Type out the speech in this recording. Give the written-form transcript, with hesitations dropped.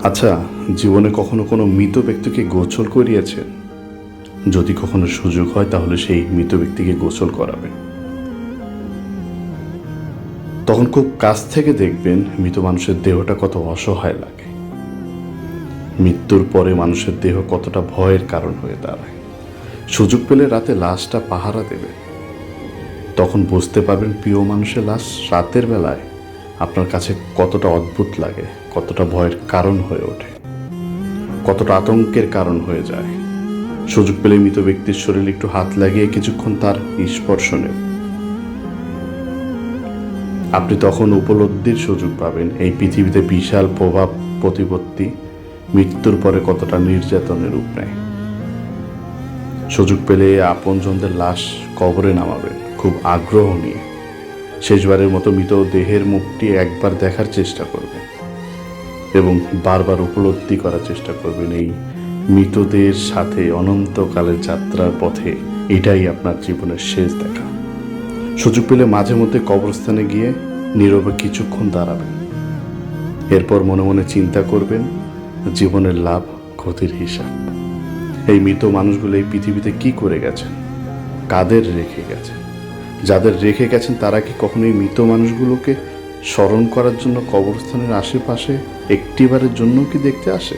আচ্ছা, জীবনে কখনো কোনো মৃত ব্যক্তিকে গোসল করিয়েছেন? যদি কখনো সুযোগ হয় তাহলে সেই মৃত ব্যক্তিকে গোসল করাবেন। তখন খুব কাছ থেকে দেখবেন মৃত মানুষের দেহটা কত অসহায় লাগে। মৃত্যুর পরে মানুষের দেহ কতটা ভয়ের কারণ হয়ে দাঁড়ায়। সুযোগ পেলে রাতে লাশটা পাহারা দেবেন। তখন বুঝতে পারবেন প্রিয় মানুষের লাশ রাতের বেলায় আপনার কাছে কতটা অদ্ভুত লাগে, কতটা ভয়ের কারণ হয়ে ওঠে, কতটা আতঙ্কের কারণ হয়ে যায়। সুযোগ পেলে মৃত ব্যক্তির শরীরে একটু হাত লাগিয়ে কিছুক্ষণ তার স্পর্শ নেব। আপনি তখন উপলব্ধির সুযোগ পাবেন এই পৃথিবীতে বিশাল প্রভাব প্রতিপত্তি মৃত্যুর পরে কতটা নির্যাতনের রূপ নেয়। সুযোগ পেলে আপনজনদের লাশ কবরে নামাবেন খুব আগ্রহ নিয়ে। শেষবারের মতো মৃত দেহের মুখটি একবার দেখার চেষ্টা করবেন এবং বারবার উপলব্ধি করার চেষ্টা করবেন এই মৃতদের সাথে অনন্তকালের যাত্রার পথে এটাই আপনার জীবনের শেষ দেখা। সুযোগ পেলে মাঝে মধ্যে কবরস্থানে গিয়ে নীরবে কিছুক্ষণ দাঁড়াবেন। এরপর মনে মনে চিন্তা করবেন জীবনের লাভ ক্ষতির হিসাব। এই মৃত মানুষগুলো এই পৃথিবীতে কি করে গেছেন, কাদের রেখে গেছেন? যাদের রেখে গেছেন তারা কি কখনো এই মৃত মানুষগুলোকে স্মরণ করার জন্য কবরস্থানের আশেপাশে একটিবারের জন্য কি দেখতে আসে?